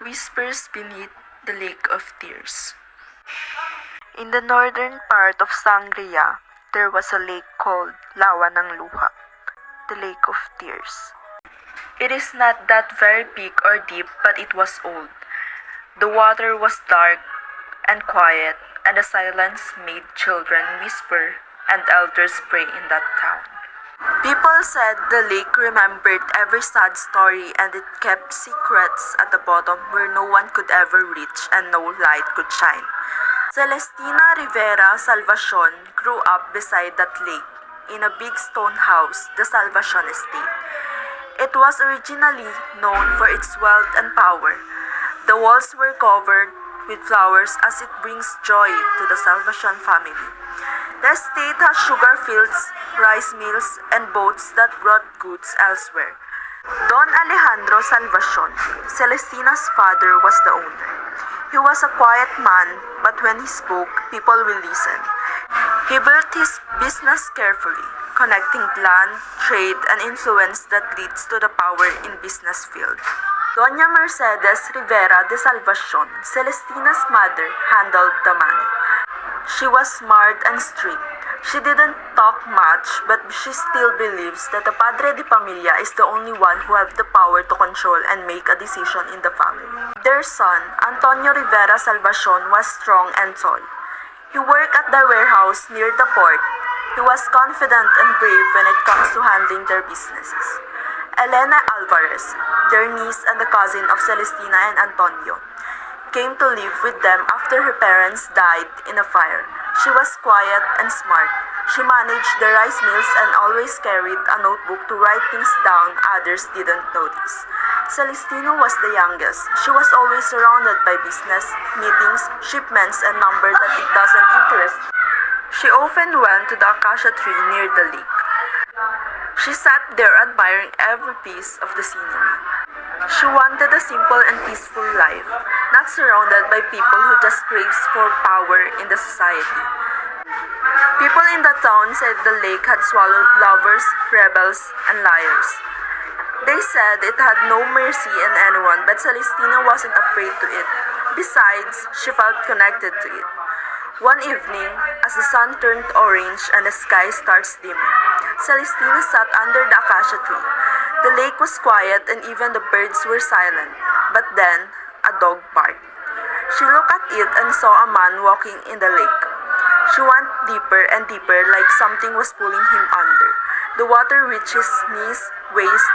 Whispers beneath the Lake of Tears. In the northern part of Sangria, there was a lake called Lawa ng Luha, the Lake of Tears. It is not that very big or deep, but it was old. The water was dark and quiet, and the silence made children whisper and elders pray in that town. People said the lake remembered every sad story and it kept secrets at the bottom where no one could ever reach and no light could shine. Celestina Rivera Salvacion grew up beside that lake in a big stone house, the Salvacion Estate. It was originally known for its wealth and power. The walls were covered with flowers as it brings joy to the Salvacion family. The estate has sugar fields, rice mills, and boats that brought goods elsewhere. Don Alejandro Salvacion, Celestina's father, was the owner. He was a quiet man, but when he spoke, people will listen. He built his business carefully, connecting land, trade, and influence that leads to the power in business field. Doña Mercedes Rivera de Salvacion, Celestina's mother, handled the money. She was smart and strict. She didn't talk much, but she still believes that the Padre de Familia is the only one who has the power to control and make a decision in the family. Their son, Antonio Rivera Salvacion, was strong and tall. He worked at the warehouse near the port. He was confident and brave when it comes to handling their businesses. Elena Alvarez, their niece and the cousin of Celestina and Antonio, came to live with them after her parents died in a fire. She was quiet and smart. She managed the rice mills and always carried a notebook to write things down others didn't notice. Celestina was the youngest. She was always surrounded by business, meetings, shipments, and numbers that it doesn't interest. She often went to the acacia tree near the lake. She sat there admiring every piece of the scenery. She wanted a simple and peaceful life, not surrounded by people who just craves for power in the society. People in the town said the lake had swallowed lovers, rebels, and liars. They said it had no mercy in anyone, but Celestina wasn't afraid to it. Besides, she felt connected to it. One evening, as the sun turned orange and the sky starts dimming, Celestina sat under the acacia tree. The lake was quiet and even the birds were silent. But then, a dog barked. She looked at it and saw a man walking in the lake. She went deeper and deeper like something was pulling him under. The water reached his knees, waist,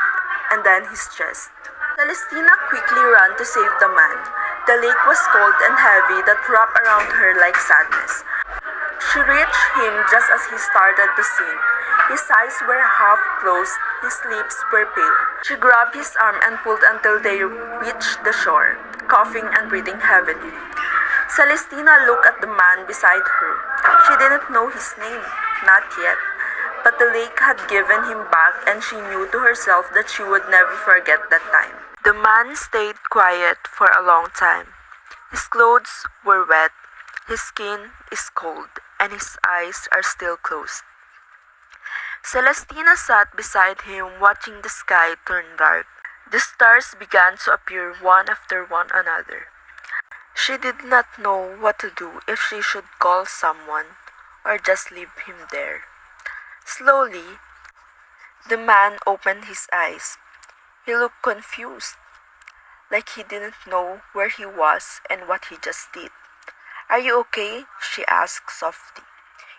and then his chest. Celestina quickly ran to save the man. The lake was cold and heavy that wrapped around her like sadness. She reached him just as he started to sink. His eyes were half closed, his lips were pale. She grabbed his arm and pulled until they reached the shore, coughing and breathing heavily. Celestina looked at the man beside her. She didn't know his name, not yet, but the lake had given him back and she knew to herself that she would never forget that time. The man stayed quiet for a long time. His clothes were wet, his skin is cold, and his eyes are still closed. Celestina sat beside him watching the sky turn dark. The stars began to appear one after one another. She did not know what to do, if she should call someone or just leave him there. Slowly, the man opened his eyes. He looked confused, like he didn't know where he was and what he just did. "Are you okay?" she asked softly.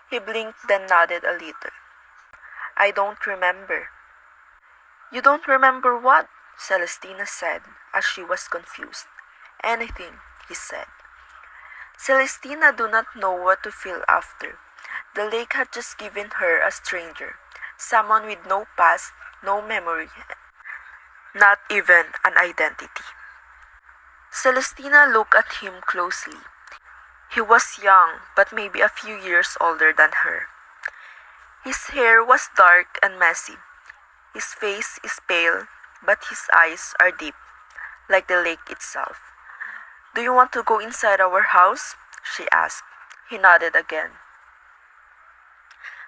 He blinked, then nodded a little. "I don't remember." "You don't remember what?" Celestina said, as she was confused. "Anything," he said. Celestina did not know what to feel after. The lake had just given her a stranger, someone with no past, no memory, not even an identity. Celestina looked at him closely. He was young, but maybe a few years older than her. His hair was dark and messy. His face is pale, but his eyes are deep, like the lake itself. "Do you want to go inside our house?" she asked. He nodded again.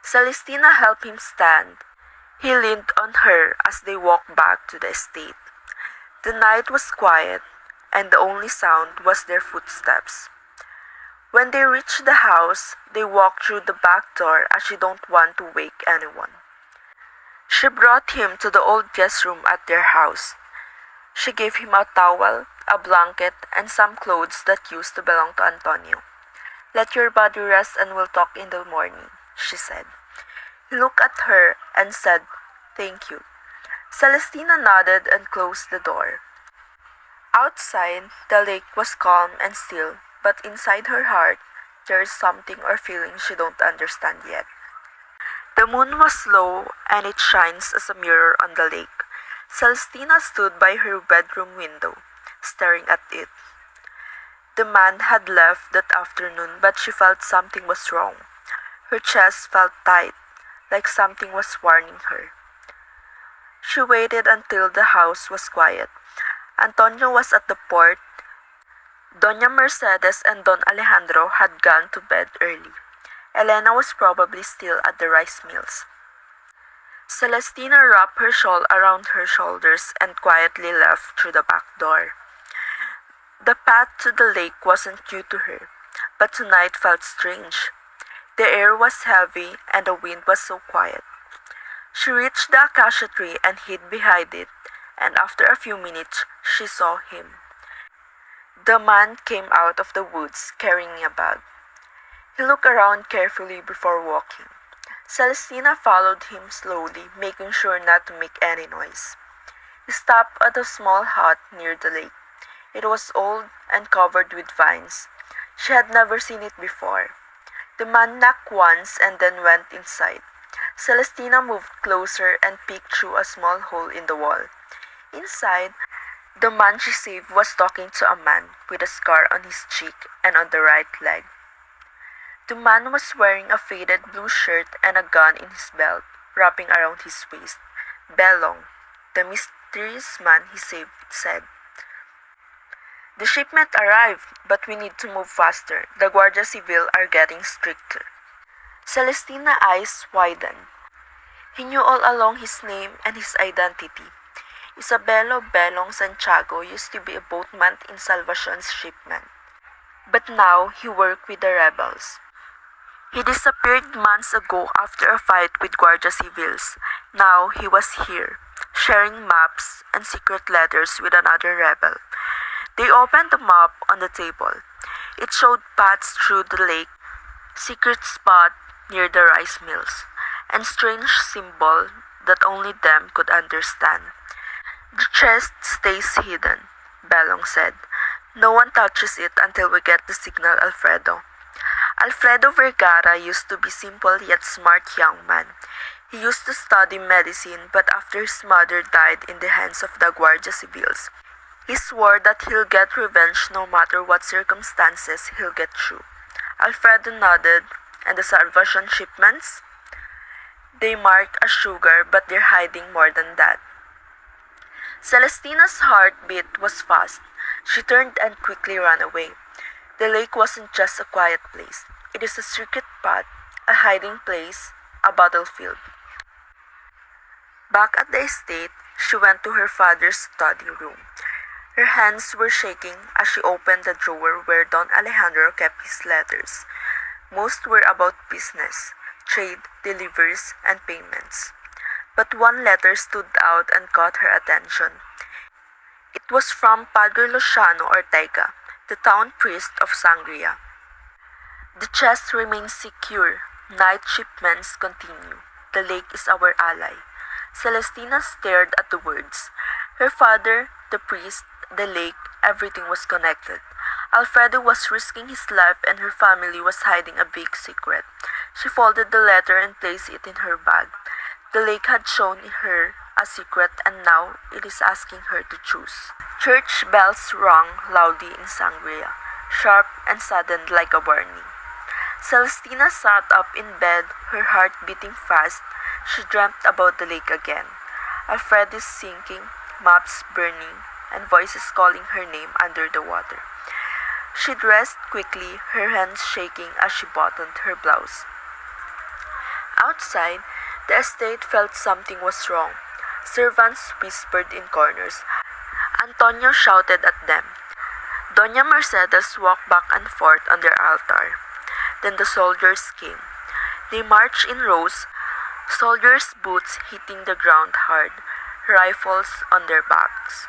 Celestina helped him stand. He leaned on her as they walked back to the estate. The night was quiet. and the only sound was their footsteps. When they reached the house, they walked through the back door as she don't want to wake anyone. She brought him to the old guest room at their house. She gave him a towel, a blanket, and some clothes that used to belong to Antonio. "Let your body rest and we'll talk in the morning," she said. He looked at her and said, "Thank you." Celestina nodded and closed the door. Outside, the lake was calm and still, but inside her heart, there is something or feeling she don't understand yet. The moon was low and it shines as a mirror on the lake. Celestina stood by her bedroom window, staring at it. The man had left that afternoon, but she felt something was wrong. Her chest felt tight, like something was warning her. She waited until the house was quiet. Antonio was at the port. Doña Mercedes and Don Alejandro had gone to bed early. Elena was probably still at the rice mills. Celestina wrapped her shawl around her shoulders and quietly left through the back door. The path to the lake wasn't new to her, but tonight felt strange. The air was heavy and the wind was so quiet. She reached the acacia tree and hid behind it, and after a few minutes, she saw him. The man came out of the woods carrying a bag. He looked around carefully before walking. Celestina followed him slowly, making sure not to make any noise. He stopped at a small hut near the lake. It was old and covered with vines. She had never seen it before. The man knocked once and then went inside. Celestina moved closer and peeked through a small hole in the wall. Inside, the man she saved was talking to a man with a scar on his cheek and on the right leg. The man was wearing a faded blue shirt and a gun in his belt, wrapping around his waist. "Belong," the mysterious man he saved said. "The shipment arrived, but we need to move faster. The Guardia Civil are getting stricter." Celestina's eyes widened. He knew all along his name and his identity. Isabelo Belong Santiago used to be a boatman in Salvacion's shipment, but now he worked with the rebels. He disappeared months ago after a fight with Guardia Civils. Now he was here, sharing maps and secret letters with another rebel. They opened the map on the table. It showed paths through the lake, secret spot near the rice mills, and strange symbol that only them could understand. "The chest stays hidden," Belong said. "No one touches it until we get the signal, Alfredo." Alfredo Vergara used to be simple yet smart young man. He used to study medicine, but after his mother died in the hands of the Guardia Civils, he swore that he'll get revenge no matter what circumstances he'll get through. Alfredo nodded. "And the Salvation shipments?" "They marked as sugar, but they're hiding more than that." Celestina's heartbeat was fast. She turned and quickly ran away. The lake wasn't just a quiet place. It is a secret path, a hiding place, a battlefield. Back at the estate, she went to her father's study room. Her hands were shaking as she opened the drawer where Don Alejandro kept his letters. Most were about business, trade, deliveries, and payments. But one letter stood out and caught her attention. It was from Padre Luciano Ortega, the town priest of Sangria. "The chest remains secure. Night shipments continue. The lake is our ally." Celestina stared at the words. Her father, the priest, the lake, everything was connected. Alfredo was risking his life and her family was hiding a big secret. She folded the letter and placed it in her bag. The lake had shown her a secret and now it is asking her to choose. Church bells rang loudly in Sangria, sharp and sudden like a warning. Celestina sat up in bed, her heart beating fast. She dreamt about the lake again. Alfredo sinking, maps burning, and voices calling her name under the water. She dressed quickly, her hands shaking as she buttoned her blouse. Outside, the estate felt something was wrong. Servants whispered in corners. Antonio shouted at them. Doña Mercedes walked back and forth on their altar. Then the soldiers came. They marched in rows, soldiers' boots hitting the ground hard, rifles on their backs.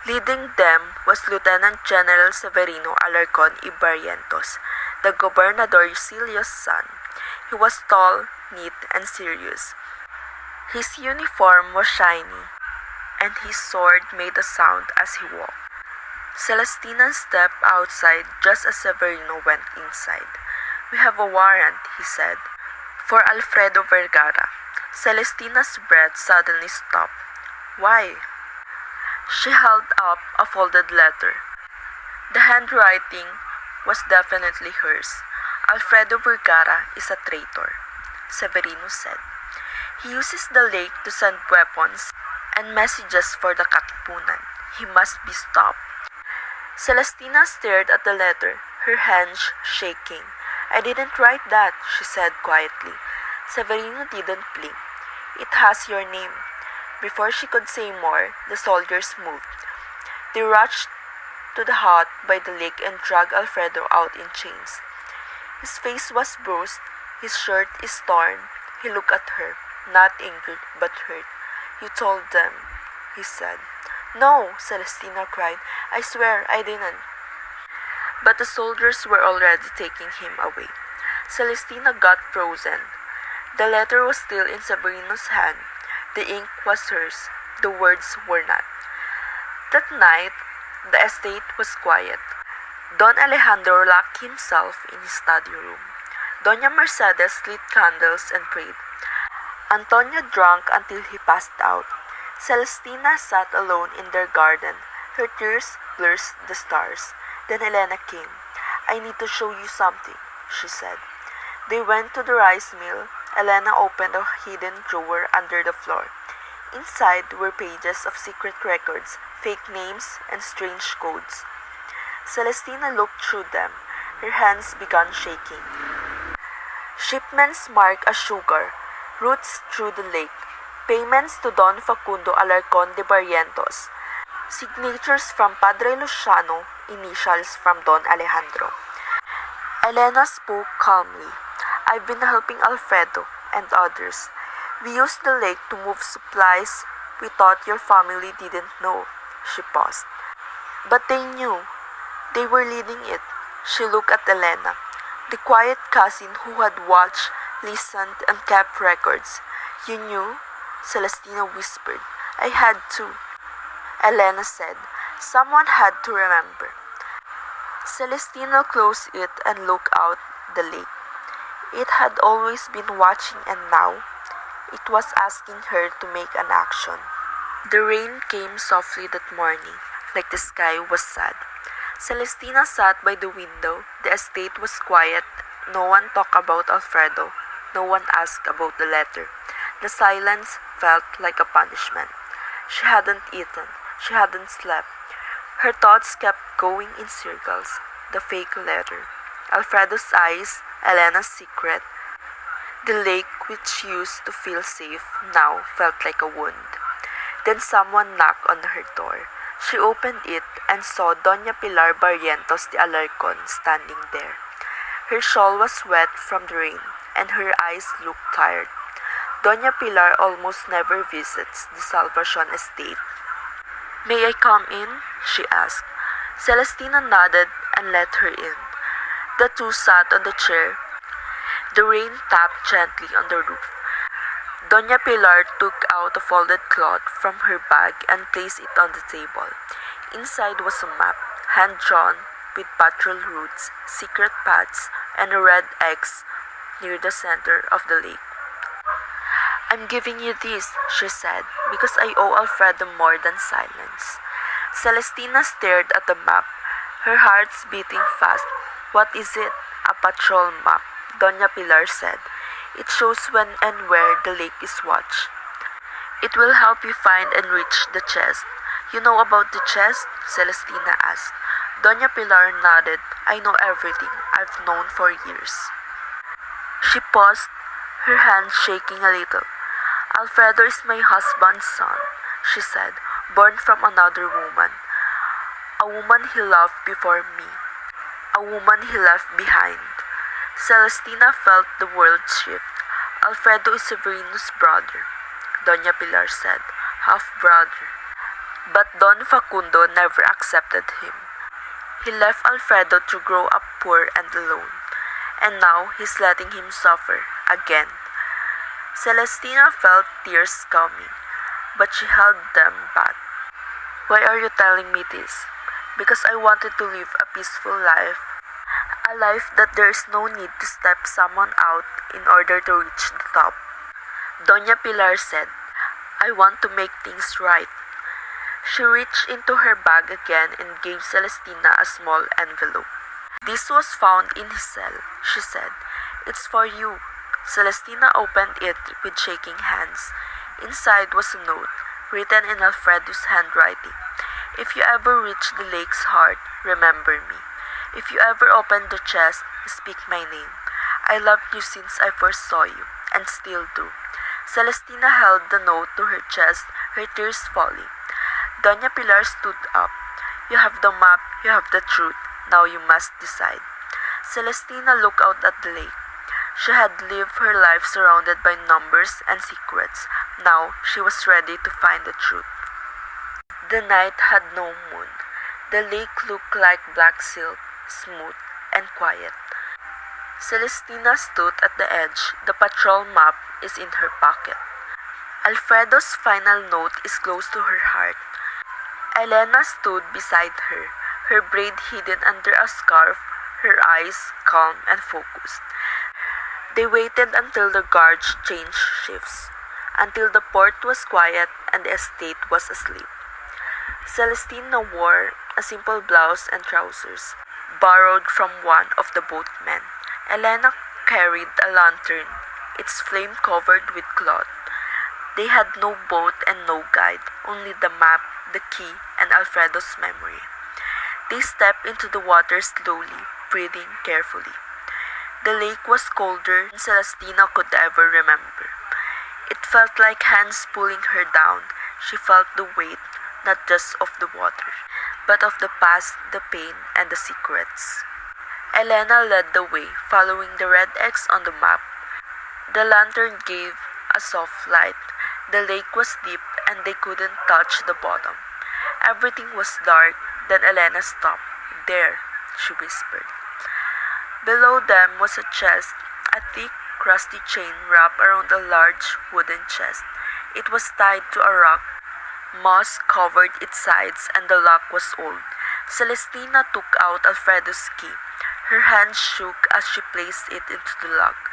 Leading them was Lieutenant General Severino Alarcon y Barrientos, the Gobernador Yusilio's son. He was tall, neat, and serious. His uniform was shiny, and his sword made a sound as he walked. Celestina stepped outside just as Severino went inside. "We have a warrant," he said, "for Alfredo Vergara." Celestina's breath suddenly stopped. "Why?" She held up a folded letter. The handwriting was definitely hers. "Alfredo Vergara is a traitor," Severino said. "He uses the lake to send weapons and messages for the Katipunan. He must be stopped." Celestina stared at the letter, her hands shaking. "I didn't write that," she said quietly. Severino didn't blink. "It has your name." Before she could say more, the soldiers moved. They rushed to the hut by the lake and dragged Alfredo out in chains. His face was bruised, his shirt is torn. He looked at her, not angered but hurt. "You told them," he said. "No," Celestina cried. "I swear I didn't." But the soldiers were already taking him away. Celestina got frozen. The letter was still in Severino's hand. The ink was hers. The words were not. That night, the estate was quiet. Don Alejandro locked himself in his study room. Doña Mercedes lit candles and prayed. Antonio drank until he passed out. Celestina sat alone in their garden. Her tears blurred the stars. Then Elena came. "I need to show you something," she said. They went to the rice mill. Elena opened a hidden drawer under the floor. Inside were pages of secret records, fake names, and strange codes. Celestina looked through them. Her hands began shaking. Shipments marked as sugar, routes through the lake, payments to Don Facundo Alarcon de Barrientos, signatures from Padre Luciano, initials from Don Alejandro. Elena spoke calmly. "I've been helping Alfredo and others. We used the lake to move supplies. We thought your family didn't know." She paused. "But they knew. They were leading it." She looked at Elena, the quiet cousin who had watched, listened, and kept records. "You knew?" Celestina whispered. "I had to." Elena said, "Someone had to remember." Celestina closed it and looked out the lake. It had always been watching, and now it was asking her to make an action. The rain came softly that morning, like the sky was sad. Celestina sat by the window. The estate was quiet. No one talked about Alfredo. No one asked about the letter. The silence felt like a punishment. She hadn't eaten. She hadn't slept. Her thoughts kept going in circles. The fake letter, Alfredo's eyes, Elena's secret. The lake, which used to feel safe, now felt like a wound. Then someone knocked on her door. She opened it and saw Doña Pilar Barrientos de Alarcon standing there. Her shawl was wet from the rain, and her eyes looked tired. Doña Pilar almost never visits the Salvacion estate. "May I come in?" she asked. Celestina nodded and let her in. The two sat on the chair. The rain tapped gently on the roof. Doña Pilar took out a folded cloth from her bag and placed it on the table. Inside was a map, hand-drawn, with patrol routes, secret paths, and a red X near the center of the lake. "I'm giving you this," she said, "because I owe Alfredo more than silence." Celestina stared at the map, her heart's beating fast. "What is it?" "A patrol map," Doña Pilar said. "It shows when and where the lake is watched. It will help you find and reach the chest." "You know about the chest?" Celestina asked. Doña Pilar nodded. "I know everything. I've known for years." She paused, her hands shaking a little. "Alfredo is my husband's son," she said, "born from another woman. A woman he loved before me, a woman he left behind. Celestina felt the world shift. Alfredo is Severino's brother, Doña Pilar said, half-brother. But Don Facundo never accepted him. He left Alfredo to grow up poor and alone, and now he's letting him suffer again. Celestina felt tears coming, but she held them back. Why are you telling me this? Because I wanted to live a peaceful life. A life that there is no need to step someone out in order to reach the top. Doña Pilar said, I want to make things right. She reached into her bag again and gave Celestina a small envelope. This was found in his cell, she said. It's for you. Celestina opened it with shaking hands. Inside was a note, written in Alfredo's handwriting. If you ever reach the lake's heart, remember me. If you ever open the chest, speak my name. I loved you since I first saw you, and still do. Celestina held the note to her chest, her tears falling. Doña Pilar stood up. You have the map, you have the truth. Now you must decide. Celestina looked out at the lake. She had lived her life surrounded by numbers and secrets. Now she was ready to find the truth. The night had no moon. The lake looked like black silk, smooth and quiet. Celestina stood at the edge. The patrol map is in her pocket. Alfredo's final note is close to her heart. Elena stood beside her, her braid hidden under a scarf, her eyes calm and focused. They waited until the guards changed shifts, until the port was quiet and the estate was asleep. Celestina wore a simple blouse and trousers, borrowed from one of the boatmen. Elena carried a lantern, its flame covered with cloth. They had no boat and no guide, only the map, the key, and Alfredo's memory. They stepped into the water slowly, breathing carefully. The lake was colder than Celestina could ever remember. It felt like hands pulling her down. She felt the weight, not just of the water, but of the past, the pain, and the secrets. Elena led the way, following the red X on the map. The lantern gave a soft light. The lake was deep and they couldn't touch the bottom. Everything was dark. Then Elena stopped. There, she whispered. Below them was a chest, a thick, rusty chain wrapped around a large wooden chest. It was tied to a rock. Moss covered its sides and the lock was old. Celestina took out Alfredo's key. Her hands shook as she placed it into the lock.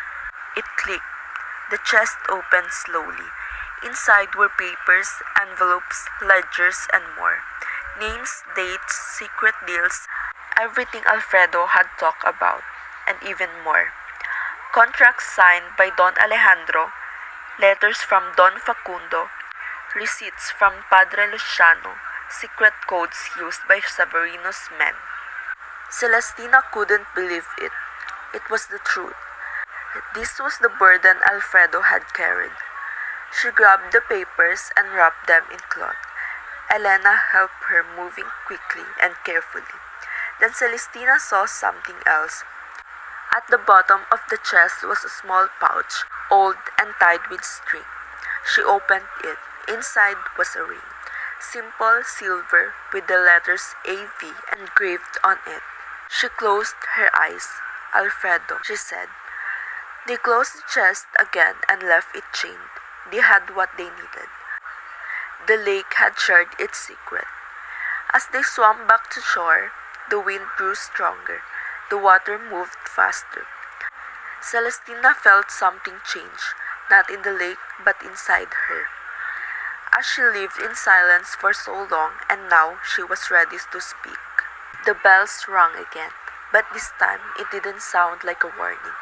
It clicked. The chest opened slowly. Inside were papers, envelopes, ledgers, and more. Names, dates, secret deals, everything Alfredo had talked about, and even more. Contracts signed by Don Alejandro, letters from Don Facundo, receipts from Padre Luciano, secret codes used by Severino's men. Celestina couldn't believe it. It was the truth. This was the burden Alfredo had carried. She grabbed the papers and wrapped them in cloth. Elena helped her, moving quickly and carefully. Then Celestina saw something else. At the bottom of the chest was a small pouch, old and tied with string. She opened it. Inside was a ring, simple silver with the letters AV engraved on it. She closed her eyes. Alfredo, she said. They closed the chest again and left it chained. They had what they needed. The lake had shared its secret. As they swam back to shore, the wind grew stronger. The water moved faster. Celestina felt something change, not in the lake but inside her. As she lived in silence for so long and now she was ready to speak. The bells rang again, but this time it didn't sound like a warning.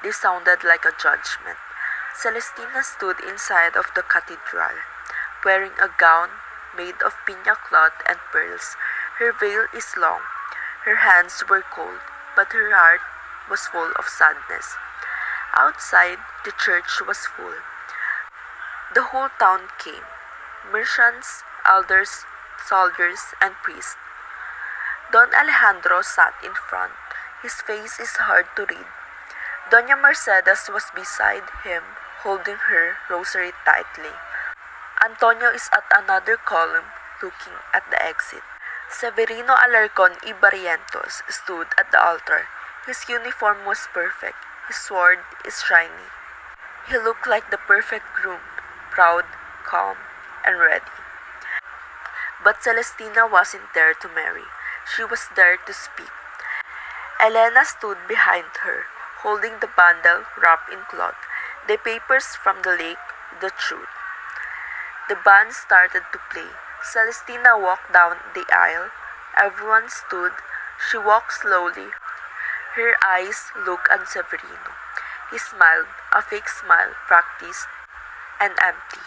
They sounded like a judgment. Celestina stood inside of the cathedral, wearing a gown made of piña cloth and pearls. Her veil is long. Her hands were cold, but her heart was full of sadness. Outside, the church was full. The whole town came. Merchants, elders, soldiers, and priests. Don Alejandro sat in front. His face is hard to read. Doña Mercedes was beside him, holding her rosary tightly. Antonio is at another column, looking at the exit. Severino Alarcon y Barrientos stood at the altar. His uniform was perfect. His sword is shiny. He looked like the perfect groom, proud, calm, and ready. But Celestina wasn't there to marry. She was there to speak. Elena stood behind her, holding the bundle wrapped in cloth, the papers from the lake, the truth. The band started to play. Celestina walked down the aisle. Everyone stood. She walked slowly. Her eyes looked at Severino. He smiled, a fake smile, practiced and empty.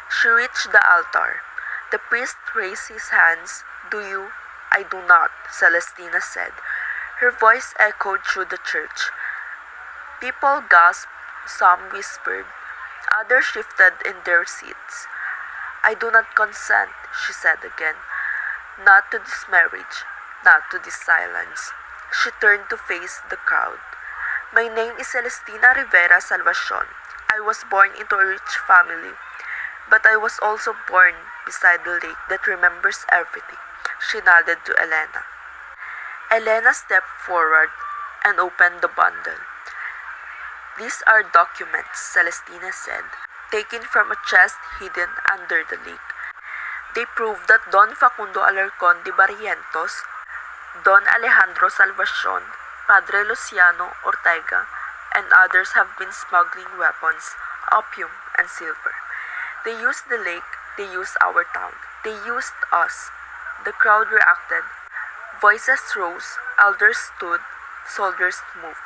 She reached the altar. The priest raised his hands. "Do you?" "I do not," Celestina said. Her voice echoed through the church. People gasped, some whispered, others shifted in their seats. "I do not consent," she said again. "Not to this marriage, not to this silence." She turned to face the crowd. "My name is Celestina Rivera Salvacion. I was born into a rich family, but I was also born beside the lake that remembers everything." She nodded to Elena. Elena stepped forward and opened the bundle. "These are documents," Celestina said, taken from a chest hidden under the lake. "They prove that Don Facundo Alarcon de Barrientos, Don Alejandro Salvacion, Padre Luciano Ortega, and others have been smuggling weapons, opium, and silver. They used the lake, they used our town, they used us." The crowd reacted. Voices rose, elders stood, soldiers moved.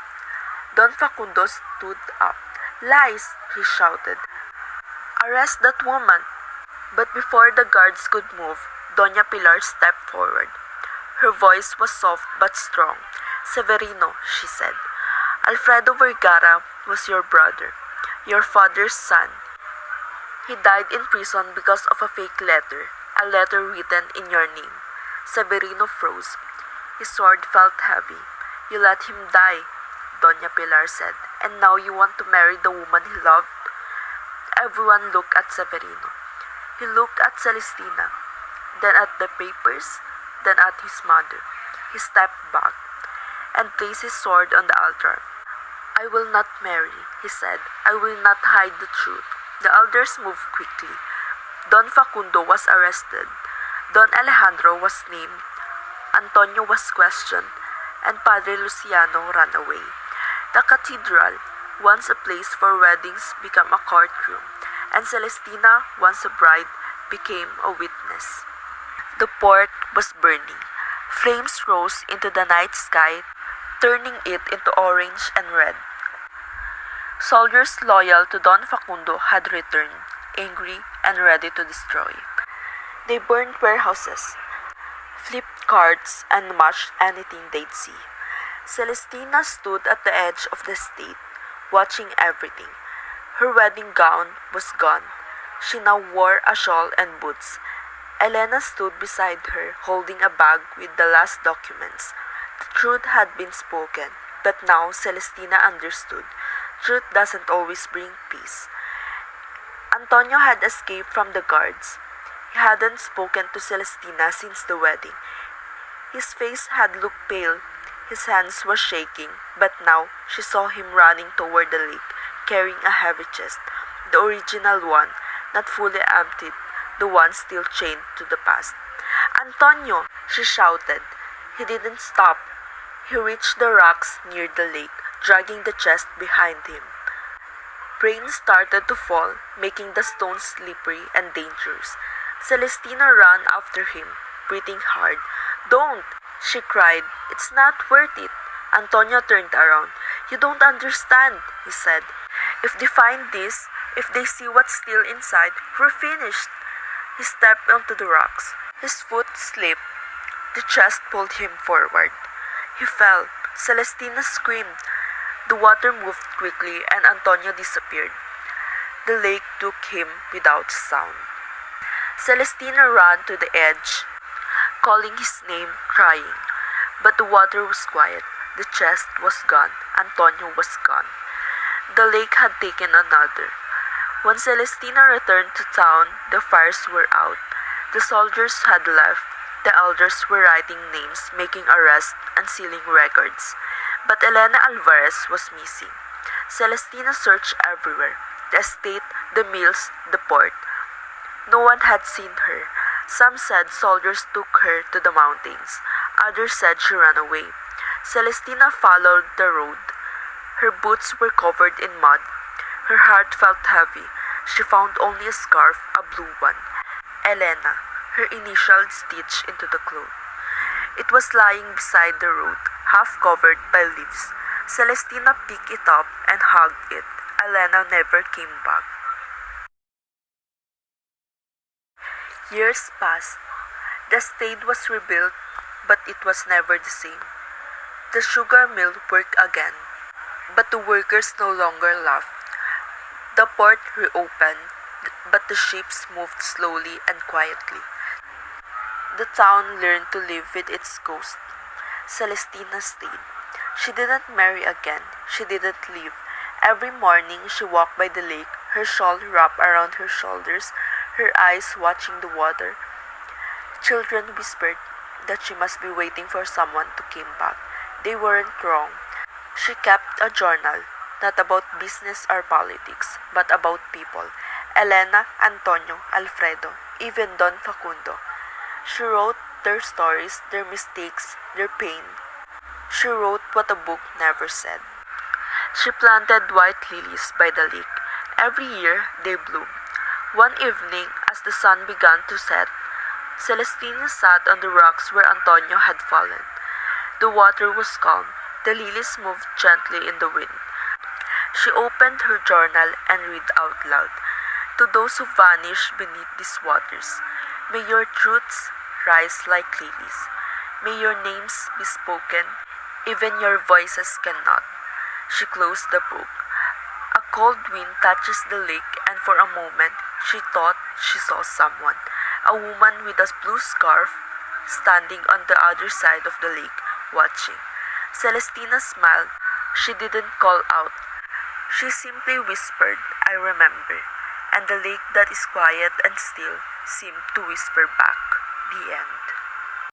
Don Facundo stood up. "Lies!" he shouted. "Arrest that woman!" But before the guards could move, Doña Pilar stepped forward. Her voice was soft but strong. "Severino," she said, "Alfredo Vergara was your brother, your father's son. He died in prison because of a fake letter, a letter written in your name." Severino froze. His sword felt heavy. "You let him die," Doña Pilar said, "and now you want to marry the woman he loved?" Everyone looked at Severino. He looked at Celestina, then at the papers, then at his mother. He stepped back and placed his sword on the altar. "I will not marry," he said. "I will not hide the truth." The elders moved quickly. Don Facundo was arrested. Don Alejandro was named. Antonio was questioned, and Padre Luciano ran away. The cathedral, once a place for weddings, became a courtroom, and Celestina, once a bride, became a witness. The port was burning. Flames rose into the night sky, turning it into orange and red. Soldiers loyal to Don Facundo had returned, angry and ready to destroy. They burned warehouses, flipped carts, and mashed anything they'd see. Celestina stood at the edge of the state, watching everything. Her wedding gown was gone. She now wore a shawl and boots. Elena stood beside her, holding a bag with the last documents. The truth had been spoken, but now Celestina understood. Truth doesn't always bring peace. Antonio had escaped from the guards. He hadn't spoken to Celestina since the wedding. His face had looked pale. His hands were shaking, but now she saw him running toward the lake, carrying a heavy chest, the original one, not fully emptied, the one still chained to the past. "Antonio!" she shouted. He didn't stop. He reached the rocks near the lake, dragging the chest behind him. Rain started to fall, making the stones slippery and dangerous. Celestina ran after him, breathing hard. "Don't!" she cried. "It's not worth it." Antonio turned around. "You don't understand," he said. "If they find this, if they see what's still inside, we're finished." He stepped onto the rocks. His foot slipped. The chest pulled him forward. He fell. Celestina screamed. The water moved quickly and Antonio disappeared. The lake took him without sound. Celestina ran to the edge, calling his name, crying. But the water was quiet, the chest was gone, Antonio was gone. The lake had taken another. When Celestina returned to town, the fires were out. The soldiers had left. The elders were writing names, making arrests, and sealing records. But Elena Alvarez was missing. Celestina searched everywhere, the estate, the mills, the port. No one had seen her. Some said soldiers took her to the mountains. Others said she ran away. Celestina followed the road. Her boots were covered in mud. Her heart felt heavy. She found only a scarf, a blue one. Elena, her initials stitched into the cloth. It was lying beside the road, half covered by leaves. Celestina picked it up and hugged it. Elena never came back. Years passed. The estate was rebuilt, but it was never the same. The sugar mill worked again, but the workers no longer laughed. The port reopened, but the ships moved slowly and quietly. The town learned to live with its ghost. Celestina stayed. She didn't marry again. She didn't leave. Every morning she walked by the lake, her shawl wrapped around her shoulders, her eyes watching the water. Children whispered that she must be waiting for someone to come back. They weren't wrong. She kept a journal, not about business or politics, but about people. Elena, Antonio, Alfredo, even Don Facundo. She wrote their stories, their mistakes, their pain. She wrote what a book never said. She planted white lilies by the lake. Every year they bloomed. One evening, as the sun began to set, Celestina sat on the rocks where Antonio had fallen. The water was calm. The lilies moved gently in the wind. She opened her journal and read out loud. To those who vanish beneath these waters, may your truths rise like lilies. May your names be spoken, even your voices cannot. She closed the book. A cold wind touches the lake, and for a moment she thought she saw someone, a woman with a blue scarf, standing on the other side of the lake, watching. Celestina smiled. She didn't call out. She simply whispered, "I remember." And the lake that is quiet and still seemed to whisper back, "The end."